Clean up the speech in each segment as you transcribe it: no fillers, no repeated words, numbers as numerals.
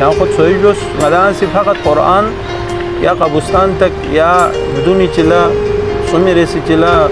يعني خد سويجوس مدانسي فقط قرآن يا قبوستان تك يا بدوني تلا سميرسي تلا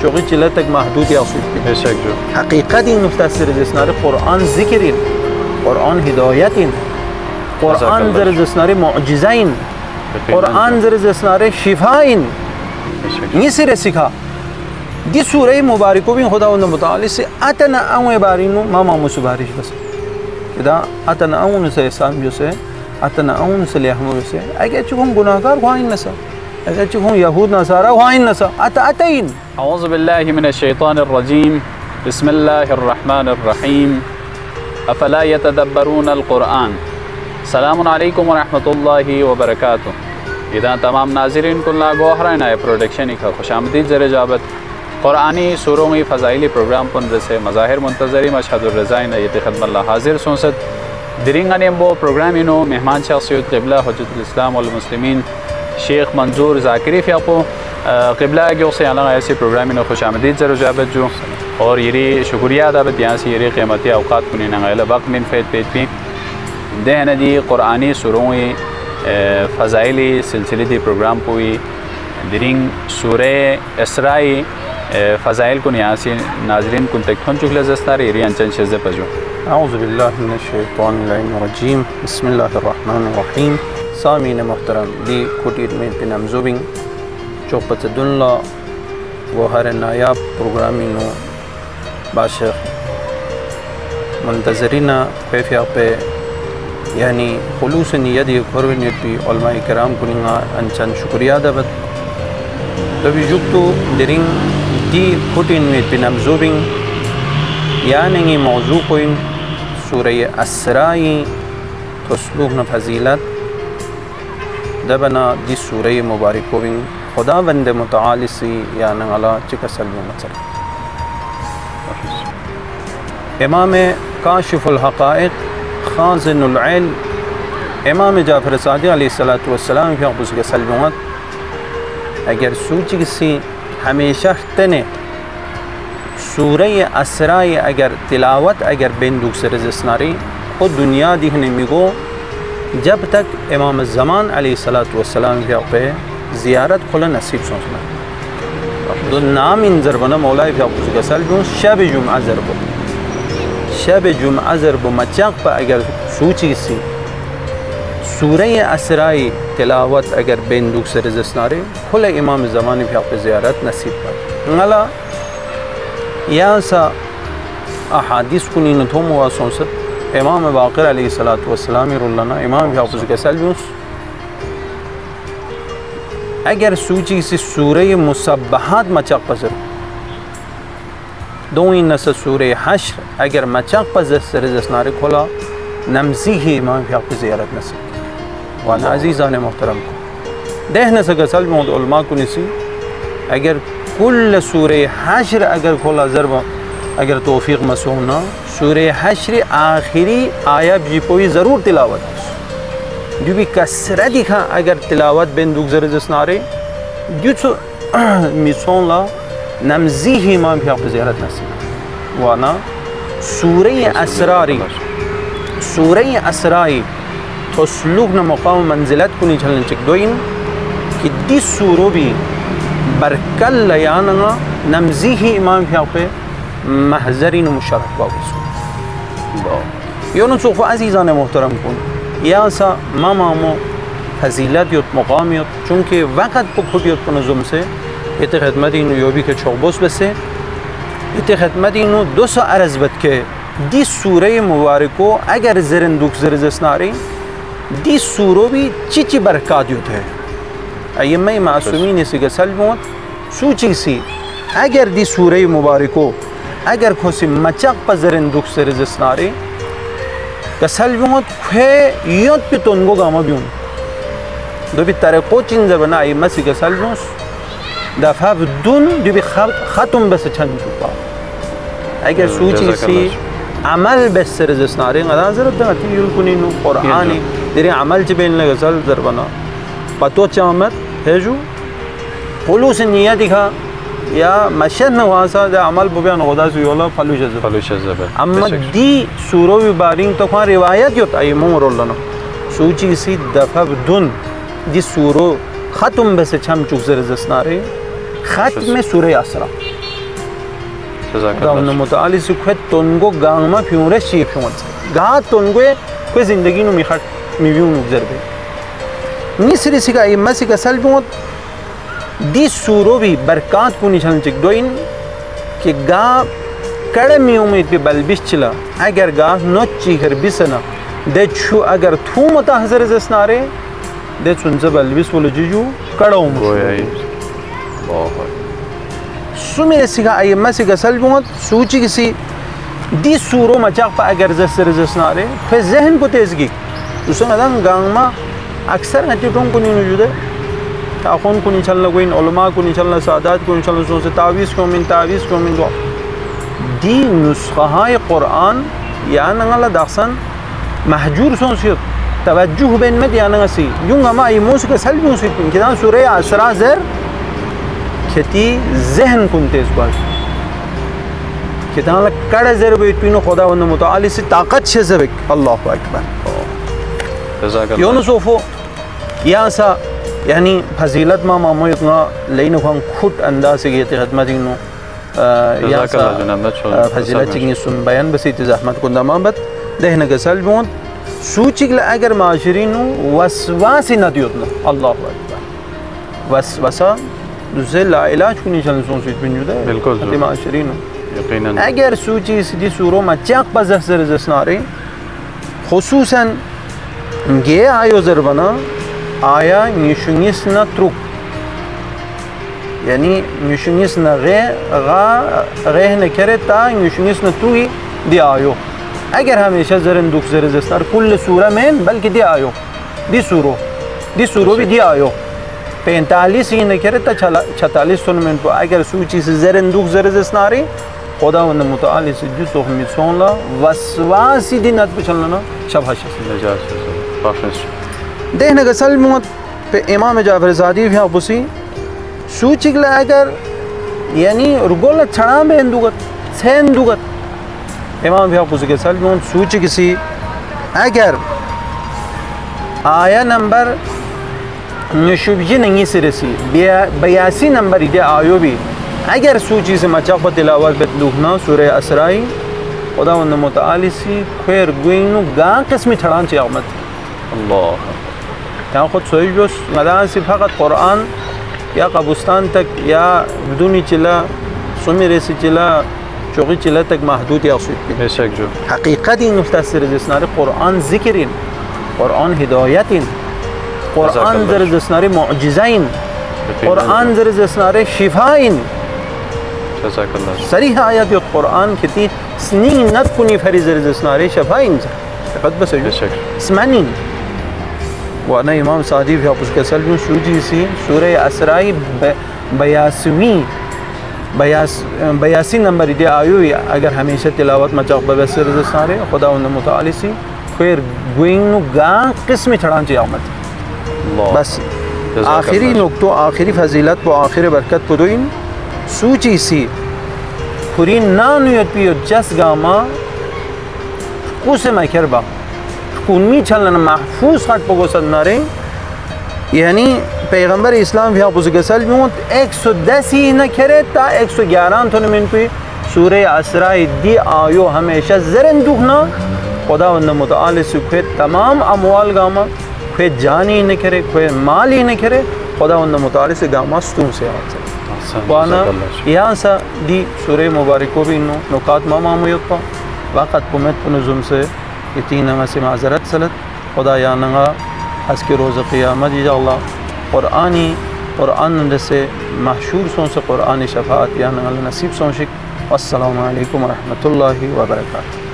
شوقي تلا تك محدود يا صوفي بشك جو حقيقة دي مفتسر زسناري قرآن ذكرين قرآن هدايتين قرآن زر زسناري معجزين قرآن زر زسناري شفاين نيسر سيكا دي سورة مباركة بين خداوند متعالي سي أتنا أمو بارينو ما مسباريش بس كده أتنا أمو نسي سام جوسي أتنا أمو نسي ليحمو جوسي أجي تشوفهم غناكار وهاين نسا أجي تشوفهم يهود نصارى وهاين نسا أتين أعوذ بالله من الشيطان الرجيم بسم الله الرحمن الرحيم أفلا يتدبرون القرآن السلام عليكم ورحمة الله وبركاته إذا تمام ناظرین کلا گوهرائن آئے پروڈکشن کا خوش آمدید زر جابت قرآنی سوروں میں فضائلی پروگرام پن رسے مظاہر منتظری مشہد الرضائن ایت خدم اللہ حاضر سنسد درینگانیم بو پروگرامینو مہمان شخصیت قبلہ حجت الاسلام والمسلمین شیخ منظور ذاکری فیاپو قبلہ گیو سے علاقہ ایسی پروگرامینو خوش آمدید زر جابت جو اور یری شکریہ دابت یہاں سے یری قیمتی اوقات کنی نغیل وقت من فید پیت پی دہنا دی قرآنی سوروں فضائلی سلسلے دی پروگرام پوئی درینگ سورہ اسرائی فضائل کو یہاں سے ناظرین کن تک کھن چکل زستاری ریان چند شزے پجو اعوذ باللہ من الشیطان الرجیم بسم اللہ الرحمن الرحیم سامعین محترم دی کھوٹیر میں پنامزوبنگ چوپت دنلا گوہر نایاب پروگرامینو باشق منتظرین پیفیا پہ یعنی خلوص نیت یہ کھروینیت پی علماء کرام کنینا انچان شکریہ دبت دبی جبتو درینگ دی کھوٹین میں پنامزوبنگ یعنی موضوع کوئن سورہ اسرائی تسلوغ فضیلت دبنا دی سورہ مبارکوبنگ خدا بند متعالی سی یعنی علا چکا سلم مصر امام کاشف الحقائق خازن العلم امام جعفر صادق علیہ السلام کی اقبس کے سلمت اگر سوچی کسی ہمیشہ تنے سورہ اسرائی اگر تلاوت اگر بندوق سے رزسناری خود دنیا دیکھنے میگو جب تک امام الزمان علیہ السلام کی اقبس زیارت کھلا نصیب سوچنا دو نام انذر بنا مولا کی اقبس کے سلمت شب جمعہ ضربو شب جمعہ ضربو مچاق پا اگر سوچی سی سورہ اسرائی تلاوت اگر بندوق سے رزسناری کھلا امام زمانی بھی آپ زیارت نصیب پر نالا یہاں سا احادیث کنی نتوم واسون ست امام باقر علیہ السلام رولنا امام بھی آپ کے سلویوس اگر سوچی سی سورہ مصبحات مچاق پزر دوئین نسا سورہ حشر اگر مچاق پزر رزسناری کھلا نمزیه امام بھی آپ زیارت نصیب وانا عزیزان محترم کو دہنا سا گسل موت علماء کو نسی اگر کل سورہ حشر اگر کھولا ضرب اگر توفیق مسونا سورہ حشر آخری آیا بھی پوئی ضرور تلاوت جو بھی کسرہ دکھا اگر تلاوت بندوق زرزسنارے جو تو میسون لا نمزیه امام بھی آپ زیارت نصیب وانا سورہ اسراری سورہ اسرائی تسلوغنا مقام منزلت کنی چلن چک دوئین کہ دی سورو بھی برکل لیاننا نمزیه امام فیاقے محضرین و مشارک باقی یونو سوخو عزیزان محترم کن یا سا مامامو فضیلت یوت مقام یوت چونکہ وقت پک خودیوت پنظم سے یہ خدمتینو یوبی کے چوبوس بسے یہ خدمتینو دو سا عرض بد کے دی سورہ مبارکو اگر زرندوک زرزسناری دی سورو بھی چی برکات یوت ہے ایمہ معصومین سے گسل موت سوچی سی اگر دی سورہ مبارکو اگر کھوسی مچاق پا زرندوک زرزسناری گسل موت کھوے یوت پی تنگو گاما بیون دو بھی طریقو چین زبنا ایمہ سے گسل موت دفعہ دون دو بھی ختم بس چند چکا اگر سوچی سی عمل بس رزسناری غدا ضرب دا تیل کنینو قرآنی دیری عمل چی بین لگسل ضربنا پتو چامت ہے جو خلوص نیتی کا یا مشهد نواسا ده عمل ببیان غدا سویولا فلوش زبه اما دی سورو بارین تو کان روایت یوت ای ممر لنا सूची सी दफा दुन दी सूरो ख़त्म बसे छम चुक ज़रज़स्नारे ख़त्म सूरे असरा दाउन मुताली से खुद तोंगो गांग में फ्यूरे शीफ होंस गा तोंगो कोई ज़िंदगी नु मिखट मिव्यूं गुजर बे निसरी सिका इम्मा सिका सल्बों दी सूरो भी बरकात को निशान चिक दोइन कि गा कड़े में उम्मीद पे बलबिश चला अगर गा नोची कर बिसना दे छू अगर थू मता हज़र ज़स्नारे दे चुनज़ बलबिश बोले जुजू कड़ा उम्र सुमेर सिका इम्मा सिका सल्बों सूची किसी दी सूरो मचाक पा अगर ज़स्र ज़स्नारे फिर ज़हन को तेज़गी उसमें अदम गांग में अक्सर नतीजों को नहीं नजूदे ताक़ों को नहीं चलना कोई उलमा को नहीं चलना सादात को नहीं चलना सोचे तावीज़ को मिन दो दी नुस्ख़ाए क़ुरान या नंगला दासन महजूर सोचियत तवज्जुह बेन में या नंगसी यूं हम आई मूस के सल यूं से किधर सूरे असरा ज़र खेती ज़हन कुंतेज़ बाज किधर कड़े ज़र बेट पिनो खुदा वंद मुताली से ताकत शज़बिक अल्लाह अकबर योनुसोफो यहाँ सा यानी फजीलत मा मामू इतना लेने को हम खुद अंदाज़ से कहते खदमत इन्हों यहाँ सा फजीलत चिंगी सुन बयान बसी तज़हमत को दमाबत दहन गसल बोंद सूची के अगर माशरीनु वसवासी न दियोतना अल्लाह अकबर वसवसा दूसरे ला इलाज को नहीं चलने सोच बिंजुदा बिल्कुल माशरीनु अगर सूची सीधी सूरों में चाक पज़र ज़रज़स्नारे खुसूसन गे आयो ज़रबना आया निशुनिस न ट्रुक यानी निशुनिस न गे न करे ता निशुनिस न ट्रुई दे आयो अगर हमेशा ज़रन दुख ज़रज़स्तार कुल सूरा में बल्कि दे आयो दी सूरो भी दे आयो 45 ही न करे ता 46 सुनमें तो अगर सूची से ज़रन दुख ज़रज़स्तारी खुदा वंद मुताली से जुसो हम सोला वसवासी दिन अत चलना ना शबाश देखने का सल मौत पे इमाम जाफर ज़ादी भी आपसी सूची के अगर यानी रुगोला छड़ा में दुगत सेन दुगत इमाम भी आपसी के सल मौत सूची किसी अगर आया नंबर नशुबजी नहीं सिरसी 82 नंबर इधे आयो भी अगर सूची से मचाक पर तिलावत बदलूना सूरह असराई खुदा वंद मुताली से खैर गुइनु गा किस्म छड़ान से आमद अल्लाह यहाँ खुद सोच जो मदान से फ़कत क़ुरान या कब्रिस्तान तक या बदूनी चिला सुमेरे से चिला चौकी चिला तक महदूद या बेशक जो हकीकत ही मुस्तासिर जिसनारे क़ुरान ज़िक्रिन क़ुरान हिदायतिन क़ुरान ज़र जिसनारे मुअजिज़ाइन क़ुरान ज़र जिसनारे शिफ़ाइन सरीह आयत यो क़ुरान किती स्नीन नत कुनी फरी ज़र जिसनारे शफ़ाइन फ़कत बस स्मानिन वाना इमाम सादी भी आप उसके असल में सूजी सी सूरह असराई 82 नंबर इधे आयो या अगर हमेशा तिलावत मचाक बवसर सारे खुदा उन मुताली सी फिर गुइंग गा किस्म छड़ान चाहिए आमद बस आखिरी नुक्तो आखिरी फजीलत व आखिर बरकत को दोइन सूची सी खुरी ना नुयत पियो जस गामा उसे मैखरबा कुन्मी चलन महफूज खट पगो सन्नारे यानी पैगंबर इस्लाम भी आप उसके सल में 110 ही न करे ता 111 तो मिनट पे सूरह असरा दी आयो हमेशा ज़रन दुखना खुदा वंद मुताली से खुद तमाम अमवाल गामा खुद जान ही न करे खुद माल ही न करे खुदा वंद मुताली से गामा स्तूं से आते वाना यहाँ सा दी सूरह मुबारक को भी नुकात मामूयत पा वक़्त पुमत पुनजुम से इतीन से माजरत सलत खुदा या नंगा हस के रोज़ क़ियामत इंशाअल्लाह क़ुरान से महशूर सों से क़ुरान शफ़ाअत या नंगा नसीब सोंशिक अस्सलामु अलैकुम व रहमतुल्लाहि व बरकातहू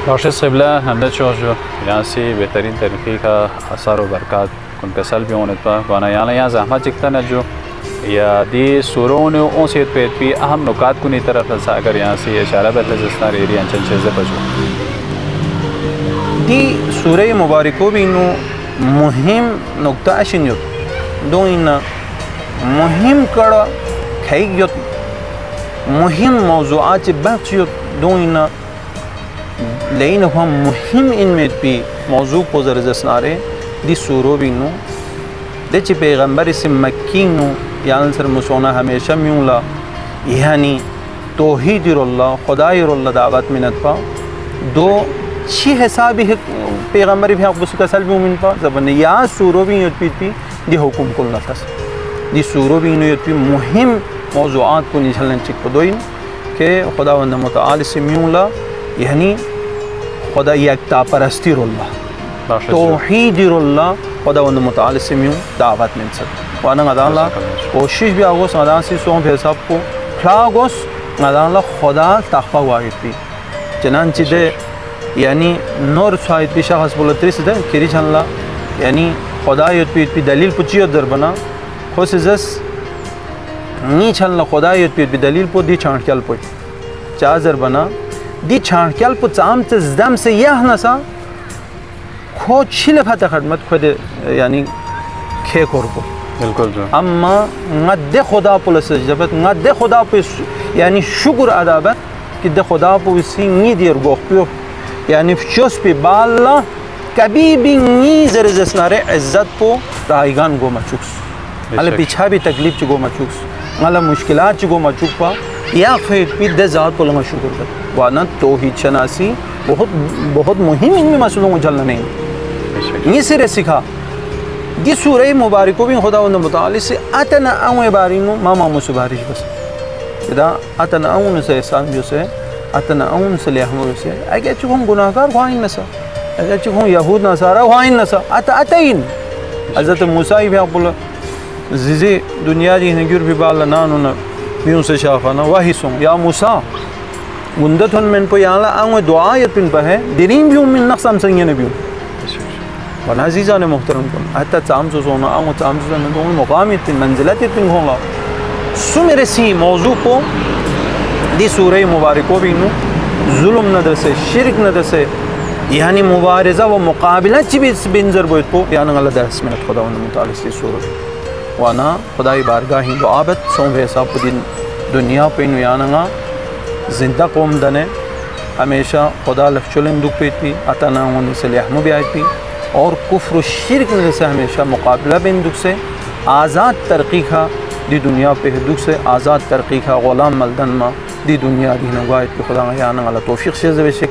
बाशिश क़िबला हमने जो यहाँ से बेहतरीन तरीक़े का आसार व बरक़ात उन कसल भी होने पर वाना यहाँ ज़हमत चिकता न जो या दी सूरों ने से पे अहम नुकात को नहीं तरफ रसा अगर यहाँ से इशारा बदल जिसना एरिया अंचल चीज़ें बचो दी सूरह मुबारक भी इन्नो मुहिम नुक्ता अशिंग दो इन मुहिम कड़ा खैग मुहिम मौज़ूआत बख्श दो इन लेकिन हम मुहिम इनमें भी मौजू पोजर जसनारे दी सूरो बिनु दे ची पैगंबर इस मक्कीनु यान सर मुसोना हमेशा म्यूला यानी तौहीद रुल्ला खुदाई रुल्ला दावत मिनत पा दो ची हिसाब ही पैगंबर भी आप उसका सल भी मिन पा जबन या सूरो भी युत पी दी हुकुम कुल नफस दी सूरो भी युत पी मुहिम मौजूआत को निझलन चिक पदोइन के खुदावंद मुतआल से म्यूला यानी खुदा यकता परस्ती रुल्ला तौहीद रुल्ला खुदावंद मुतआल से म्यू दावत मिन सक वाना गदाला कोशिश भी आगोस गदा से सों भे सब को फ्लागोस गदाला खुदा तखफा वाहिद भी चनांची दे यानी नूर साहिद भी शख्स बोलत्रिस दे किरी छनला यानी खुदा युत भी दलील पुचियो दर बना खुसजस नी छनला खुदा युत भी दलील पो दी छांटक्याल पो चाजर बना दी छांटक्याल पो चाम तजदम से यह नसा खो छिले फता खदमत खुद यानी खे कोरबो बिल्कुल जो अम्मा ngad खुदा पुल सजदत ngad खुदा पे यानी शुक्र अदाबत कि दे खुदा पो सिंगी देर गोखियो यानी चोस पे बाला कभी भी नी जरजसनारे इज्जत पो राइगान गो मचुक्स अल पीछा भी तकलीफ गो मचुक्स अल मुश्किलात गो मचुक पा या फेट भी दे जात पुल शुक्र कर वाना तौहीद शनासी बहुत बहुत मुहिम इनमें मसलों को चलना नहीं ये सिरे सिखा दी सूरह मुबारक भी खुदावंद मुतआल से अतना अव बारिनो मामा मुसबारिश बस इदा अतना अवन से एहसान जो से अतना अवन से लेहमो से अगे चुम गुनाहगार वाइन नसा अगे चुम यहूद नसारा वाइन नसा अतइन हजरत मूसा भी बोला जिजे दुनिया जी नगुर भी बाल नानो न मियों से शाफाना वही सों या मूसा गुंदतन में पो याला अव दुआ यतिन पे है दिरीम भी मिन नक्सम संगे ने भी वन अजीज़ा ने मोहतरम को अता चाम सो सोना आम चाम सो सोना तो मुकाम इतनी मंजिलत इतनी होगा सो मेरे सी मौजू को दी सूरह मुबारक भी नू जुल्म नदर से शिरक नदर से यानी मुबारज़ा व मुकाबला चिबी बिंजर बोत को यानी गलत दर्स में खुदा मुताल से सूरह वाना खुदाई बारगाह ही दुआबत सो वैसा दिन दुनिया पे नु याना जिंदा कौम दने हमेशा खुदा लफ्चुलन दुख पे थी अता ना होने से लहमो भी आई थी और कुफ्र शिरक से हमेशा मुकाबला बिन दुख से आज़ाद तरक्की का दी दुनिया पे दुख से आज़ाद तरक्की का ग़ुलाम मलदन मा दी दुनिया दी नवायत के खुदा याना अल्लाह तौफीक से ज़वेशिक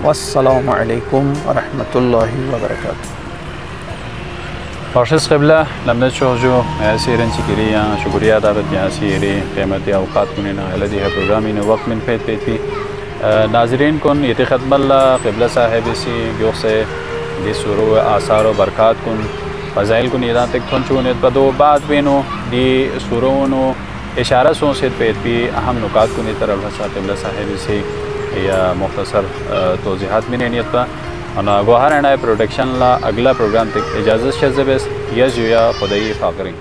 वस्सलामु अलैकुम व रहमतुल्लाहि व बरकातहू Farshis Qibla lamnet shojo ऐसी रंची किरिया शुक्रिया दावत यासी रे क़ीमती औक़ात कुनिना अलदी है प्रोग्रामी ने वक्त में फेत पेती नाज़रीन कुन यति ख़तमल्ला क़िबला साहिब सी जो से दी सुरू आसार व बरक़ात कुन फ़ज़ाइल कुन इदा तक थोंचून पदो बात बेनो दी सुरूनो इशारा सो से पेत भी अहम नुकात कुन तरफ हसा क़िबला साहिब सी या मुख्तसर तोज़ीहात में नियत पा और गोहार एंड आई प्रोडक्शन ला अगला प्रोग्राम तक इजाज़त शज़बस यज़ या खुदाई फ़ाकरिंग।